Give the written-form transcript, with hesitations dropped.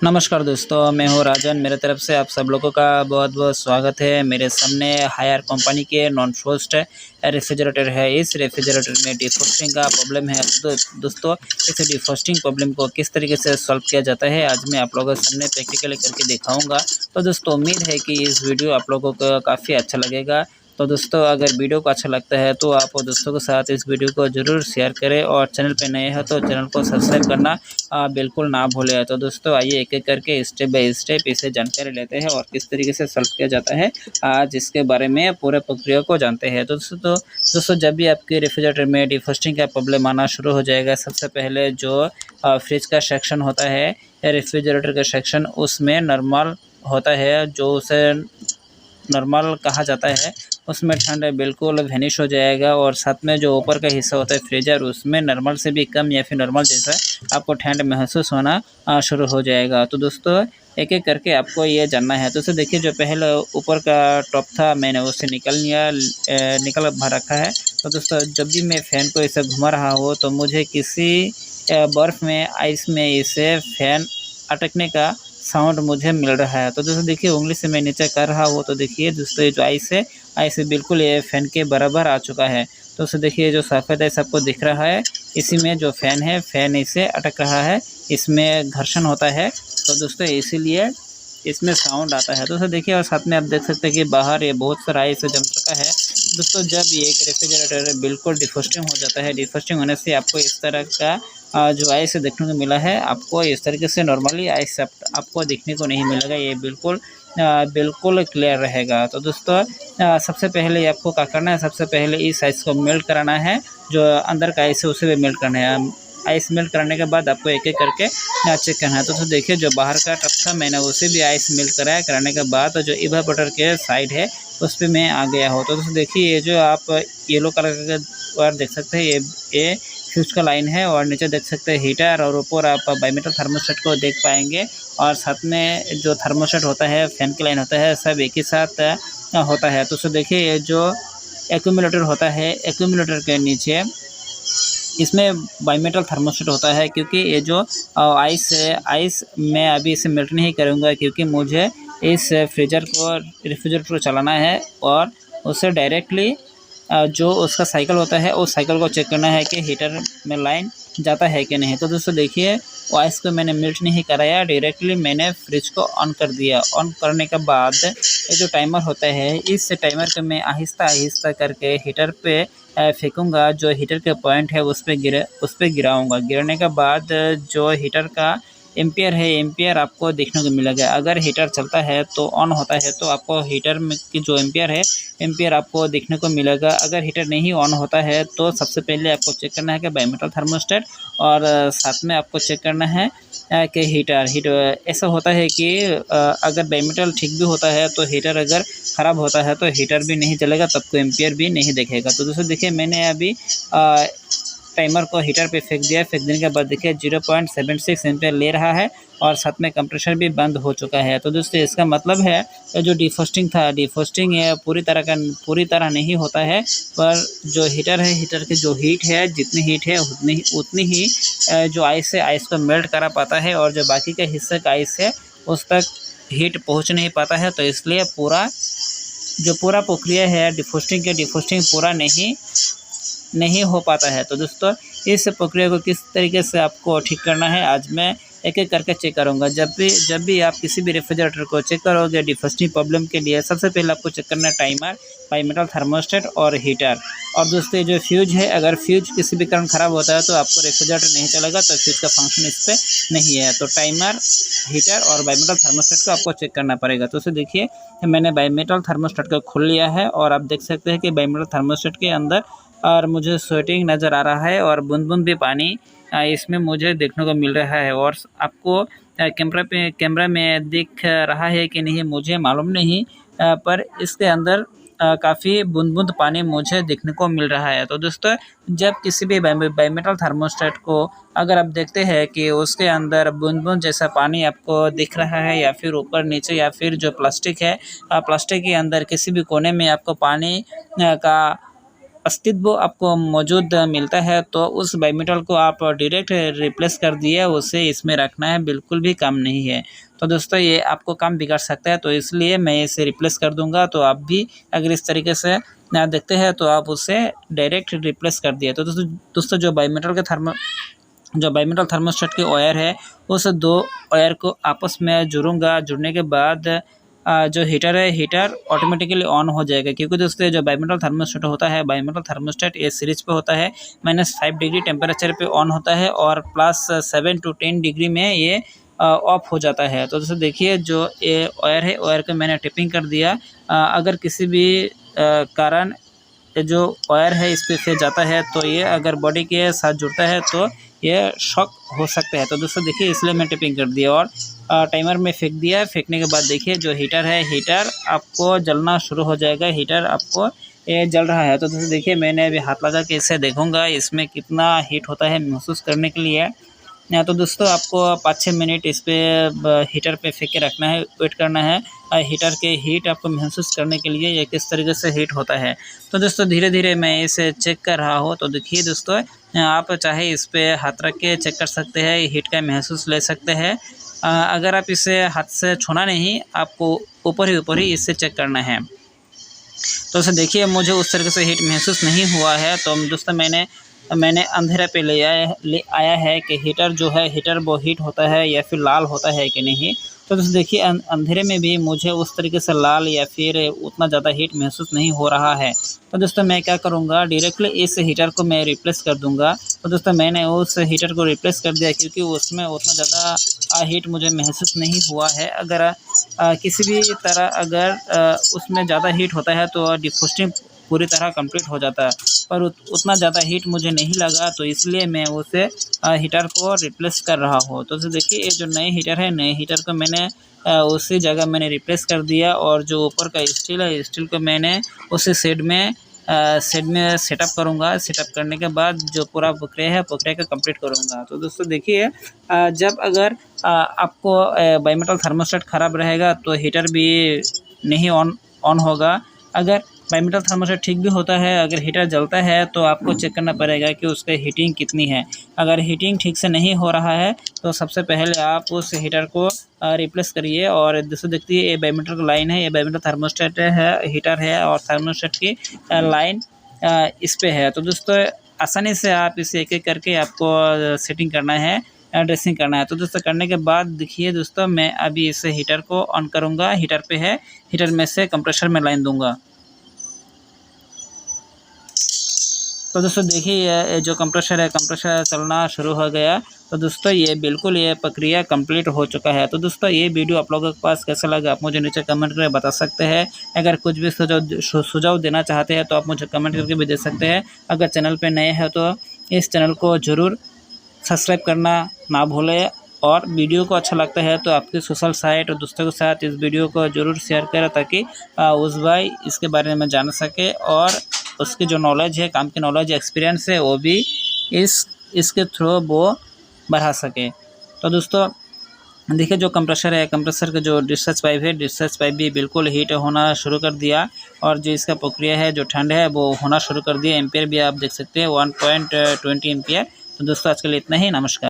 नमस्कार दोस्तों, मैं हूँ राजन। मेरे तरफ से आप सब लोगों का बहुत-बहुत स्वागत है। मेरे सामने हायर कंपनी के नॉन फ्रोस्ट रेफ्रिजरेटर है। इस रेफ्रिजरेटर में डिफ्रॉस्टिंग का प्रॉब्लम है। तो दोस्तों, इस डिफ्रॉस्टिंग प्रॉब्लम को किस तरीके से सॉल्व किया जाता है, आज मैं आप लोगों के सामने प्रैक्टिकली करके दिखाऊँगा। तो दोस्तों, उम्मीद है कि इस वीडियो आप लोगों को काफ़ी अच्छा लगेगा। तो दोस्तों, अगर वीडियो को अच्छा लगता है तो आप दोस्तों के साथ इस वीडियो को ज़रूर शेयर करें और चैनल पे नए हैं तो चैनल को सब्सक्राइब करना बिल्कुल ना भूलें। तो दोस्तों, आइए एक-एक करके स्टेप बाय स्टेप इसे जानकारी लेते हैं और किस तरीके से सॉल्व किया जाता है, आज इसके बारे में पूरे प्रक्रिया को जानते हैं। तो दोस्तों, जब भी आपके रेफ्रिजरेटर में डिफ्रॉस्टिंग का प्रॉब्लम आना शुरू हो जाएगा, सबसे पहले जो फ्रिज का सेक्शन होता है या रेफ्रिजरेटर का सेक्शन, उसमें नॉर्मल होता है, जो उसे नॉर्मल कहा जाता है, उसमें ठंड बिल्कुल वैनिश हो जाएगा और साथ में जो ऊपर का हिस्सा होता है फ्रीजर, उसमें नॉर्मल से भी कम या फिर नॉर्मल जैसा आपको ठंड महसूस होना शुरू हो जाएगा। तो दोस्तों, एक-एक करके आपको ये जानना है। तो देखिए, जो पहले ऊपर का टॉप था, मैंने उसे निकल भर रखा है। तो दोस्तों, जब भी मैं फ़ैन को ऐसे घुमा रहा हूँ तो मुझे किसी बर्फ़ में, आइस में इसे फ़ैन अटकने का साउंड मुझे मिल रहा है। तो दोस्तों देखिए, उँगली से मैं नीचे कर रहा हूँ तो देखिए दोस्तों, ये जो आइस है बिल्कुल ये फ़ैन के बराबर आ चुका है। तो दोस्तों देखिए, जो सफ़ेद आइस आपको दिख रहा है, इसी में जो फ़ैन है, फ़ैन इसे अटक रहा है, इसमें घर्षण होता है। तो दोस्तों, इसीलिए इसमें साउंड आता है। दोस्तों देखिए, और साथ में आप देख सकते हैं कि बाहर ये बहुत सारा आइस जम चुका है। दोस्तों, जब ये एक रेफ्रिजरेटर बिल्कुल डिफ्रॉस्टिंग हो जाता है, डिफ्रॉस्टिंग होने से आपको इस तरह का जो आइस देखने को मिला है, आपको इस तरीके से नॉर्मली आइस आपको देखने को नहीं मिलेगा। ये बिल्कुल क्लियर रहेगा। तो दोस्तों, सबसे पहले आपको क्या करना है, सबसे पहले इस आइस को मेल्ट कराना है, जो अंदर का आइस है उसे भी मेल्ट करना है। आइस मेल्ट कराने के बाद आपको एक-एक करके चेक करना है। तो देखिए, जो बाहर का टब था, मैंने उसे भी आइस मेल्ट कराया। कराने के बाद जो इवेपोरेटर के साइड है, उस पे मैं आ गया हूँ। तो दोस्तों देखिए, ये जो आप येलो कलर का वायर देख सकते हैं, ये फ्यूज़ का लाइन है और नीचे देख सकते हैं हीटर, और ऊपर आप बाईमीटर थर्मोस्टेट को देख पाएँगे और साथ में जो थर्मोस्टेट होता है, फैन की लाइन होता है, सब एक ही साथ होता है। तो देखिए, ये जो एक्यूमुलेटर होता है, एक्यूमुलेटर के नीचे इसमें बाईमीटर थर्मोस्टेट होता है, क्योंकि ये जो आइस है, आइस मैं अभी इसे मेल्ट नहीं करूँगा, क्योंकि मुझे इस रेफ्रिजरेटर को चलाना है और उसे डायरेक्टली जो उसका साइकिल होता है, उस साइकिल को चेक करना है कि हीटर में लाइन जाता है कि नहीं। तो दोस्तों देखिए, वो आइस को मैंने मेल्ट नहीं कराया, डायरेक्टली मैंने फ्रिज को ऑन कर दिया। ऑन करने के बाद ये जो टाइमर होता है, इस टाइमर को मैं आहिस्ता-आहिस्ता करके हीटर पे फेंकूँगा। जो हीटर के पॉइंट है उस पे गिराऊँगा। गिराने के बाद जो हीटर का एम्पियर है, एम्पियर आपको देखने को मिलेगा। अगर हीटर चलता है तो ऑन होता है, तो आपको हीटर में की जो एम्पियर है, एम्पियर आपको देखने को मिलेगा। अगर हीटर नहीं ऑन होता है तो सबसे पहले आपको चेक करना है कि बाईमीटर थर्मोस्टेट, और साथ में आपको चेक करना है कि हीटर ऐसा होता है कि अगर बाईमीटर ठीक भी होता है तो हीटर अगर ख़राब होता है तो हीटर भी नहीं चलेगा, तब को एम्पियर भी नहीं दिखेगा। तो दोस्तों देखिए, मैंने अभी टाइमर को हीटर पे फेंक दिया। फेंक देने के बाद देखिए 0.76 एम्पीयर ले रहा है और साथ में कंप्रेसर भी बंद हो चुका है। तो दोस्तों, इसका मतलब है ये जो डिफ्रॉस्टिंग था, डिफ्रॉस्टिंग ये पूरी तरह नहीं होता है, पर जो हीटर है, हीटर की जो हीट है, जितनी हीट है उतनी ही जो आइस है, आइस को मेल्ट करा पाता है, और जो बाकी के हिस्से का आइस है उस तक हीट पहुँच नहीं पाता है। तो इसलिए पूरा प्रक्रिया है डिफ्रॉस्टिंग पूरा नहीं हो पाता है। तो दोस्तों, इस प्रक्रिया को किस तरीके से आपको ठीक करना है, आज मैं एक-एक करके चेक करूँगा। जब भी आप किसी भी रेफ्रिजरेटर को चेक करोगे डिफ्रॉस्टिंग प्रॉब्लम के लिए, सबसे पहले आपको चेक करना है टाइमर, बाईमीटर थर्मोस्टेट और हीटर। और दोस्तों, ये जो फ्यूज़ है, अगर फ्यूज़ किसी भी कारण ख़राब होता है तो आपको रेफ्रिजरेटर नहीं चलेगा, तो फ्यूज़ का फंक्शन इस पे नहीं है। तो टाइमर, हीटर और बाईमीटर थर्मोस्टेट को आपको चेक करना पड़ेगा। तो देखिए, मैंने बाईमीटर थर्मोस्टेट को खोल लिया है और आप देख सकते हैं कि बाईमीटर थर्मोस्टेट के अंदर और मुझे स्वेटिंग नज़र आ रहा है और बूँद-बूँद भी पानी इसमें मुझे देखने को मिल रहा है। और आपको कैमरा में दिख रहा है कि नहीं मुझे मालूम नहीं, पर इसके अंदर काफ़ी बूँद-बूँद पानी मुझे देखने को मिल रहा है। तो दोस्तों, जब किसी भी बाईमीटर थर्मोस्टेट को अगर आप देखते हैं कि उसके अंदर बूँद-बूँद जैसा पानी आपको दिख रहा है, या फिर ऊपर-नीचे, या फिर जो प्लास्टिक है, प्लास्टिक के अंदर किसी भी कोने में आपको पानी का अस्तित्व आपको मौजूद मिलता है, तो उस बायोमेटल को आप डायरेक्ट रिप्लेस कर दिए, उसे इसमें रखना है बिल्कुल भी काम नहीं है। तो दोस्तों ये आपको काम बिगाड़ सकता है, तो इसलिए मैं इसे रिप्लेस कर दूँगा। तो आप भी अगर इस तरीके से देखते हैं तो आप उसे डायरेक्ट रिप्लेस कर दिए। तो दोस्तों जो बायोमेटल थर्मोस्टेट की वायर है, उस 2 वायर को आपस में जोड़ूँगा। जुड़ने के बाद जो हीटर है, हीटर ऑटोमेटिकली ऑन हो जाएगा, क्योंकि दोस्तों जो बायोमेटल थर्मोस्टेट होता है, बायोमेटल थर्मोस्टेट ये सीरीज पे होता है। -5 डिग्री टेम्परेचर पे ऑन होता है और +7 to 10 डिग्री में ये ऑफ हो जाता है। तो दोस्तों देखिए जो ये वायर है, वायर को मैंने टिपिंग कर दिया। अगर किसी भी कारण ये जो वायर है इस पे फंस जाता है, तो ये अगर बॉडी के साथ जुड़ता है तो ये शॉक हो सकता है। तो दोस्तों देखिए इसलिए मैं टिपिंग कर दिया और टाइमर में फेंक दिया। फेंकने के बाद देखिए जो हीटर है, हीटर आपको जलना शुरू हो जाएगा। हीटर आपको ये जल रहा है। तो दोस्तों देखिए मैंने अभी हाथ लगा के इसे देखूँगा इसमें कितना हीट होता है महसूस करने के लिए। तो दोस्तों आपको 5-6 मिनट इस पे हीटर पे फेंक के रखना है, वेट करना है हीटर के हीट आपको महसूस करने के लिए ये किस तरीके से हीट होता है। तो दोस्तों धीरे-धीरे मैं इसे चेक कर रहा हूँ। तो देखिए दोस्तों आप चाहे इस पे हाथ रख के चेक कर सकते हैं, हीट का महसूस ले सकते हैं। अगर आप इसे हाथ से छूना नहीं, आपको ऊपर ही इससे चेक करना है। तो दोस्तों देखिए मुझे उस तरीके से हीट महसूस नहीं हुआ है। तो दोस्तों मैंने अंधेरे पे ले आया है कि हीटर जो है, हीटर वो हीट होता है या फिर लाल होता है कि नहीं। तो दोस्तों देखिए अंधेरे में भी मुझे उस तरीके से लाल या फिर उतना ज़्यादा हीट महसूस नहीं हो रहा है। तो दोस्तों मैं क्या करूँगा, डायरेक्टली इस हीटर को मैं रिप्लेस कर दूँगा। तो दोस्तों मैंने उस हीटर को रिप्लेस कर दिया, क्योंकि उसमें उतना ज़्यादा हीट मुझे महसूस नहीं हुआ है। अगर किसी भी तरह अगर उसमें ज़्यादा हीट होता है तो डिफ्रोस्टिंग पूरी तरह कंप्लीट हो जाता है, पर उतना ज़्यादा हीट मुझे नहीं लगा, तो इसलिए मैं उसे हीटर को रिप्लेस कर रहा हूँ। तो देखिए ये जो नए हीटर है, नए हीटर को मैंने उसी जगह मैंने रिप्लेस कर दिया और जो ऊपर का स्टील है, स्टील को मैंने उसी शेड में सेटअप करूँगा। सेटअप करने के बाद जो पूरा प्रक्रिया है, प्रक्रिया को कंप्लीट करूँगा। तो दोस्तों देखिए जब अगर आपको बायोमेटल थर्मोस्टेट ख़राब रहेगा तो हीटर भी नहीं ऑन होगा। अगर बायोमेटल थर्मोस्टेट ठीक भी होता है, अगर हीटर जलता है तो आपको चेक करना पड़ेगा कि उसकी हीटिंग कितनी है। अगर हीटिंग ठीक से नहीं हो रहा है तो सबसे पहले आप उस हीटर को रिप्लेस करिए। और दोस्तों देखिए ये बायोमेटल की लाइन है, ये बायोमेटल थर्मोस्टेट है, हीटर है और थर्मोस्टेट की लाइन इस पे है। तो दोस्तों आसानी से आप इसे एक-एक करके आपको सेटिंग करना है, ड्रेसिंग करना है। तो दोस्तों करने के बाद देखिए दोस्तों मैं अभी इस हीटर को ऑन करूँगा। हीटर पे है, हीटर में से कंप्रेसर में लाइन दूँगा। तो दोस्तों देखिए ये जो कंप्रेसर है, कंप्रेसर चलना शुरू हो गया। तो दोस्तों ये बिल्कुल ये प्रक्रिया कंप्लीट हो चुका है। तो दोस्तों ये वीडियो आप लोगों के पास कैसा लगा, आप मुझे नीचे कमेंट करके बता सकते हैं। अगर कुछ भी सुझाव देना चाहते हैं तो आप मुझे कमेंट करके भी दे सकते हैं। अगर चैनल पे नए हैं तो इस चैनल को ज़रूर सब्सक्राइब करना ना भूलें, और वीडियो को अच्छा लगता है तो आपके सोशल साइट और दोस्तों के साथ इस वीडियो को ज़रूर शेयर करें, ताकि उस भाई इसके बारे में जान सके और उसकी जो नॉलेज है, काम की नॉलेज, एक्सपीरियंस है, वो भी इसके थ्रू वो बढ़ा सके। तो दोस्तों देखिए जो कंप्रेसर है, कंप्रेसर का जो डिस्चार्ज पाइप है, डिस्चार्ज पाइप भी बिल्कुल हीट होना शुरू कर दिया, और जो इसका प्रक्रिया है, जो ठंड है, वो होना शुरू कर दिया। एम्पियर भी आप देख सकते हैं 1.20 एम्पियर। तो दोस्तों आज के लिए इतना ही, नमस्कार।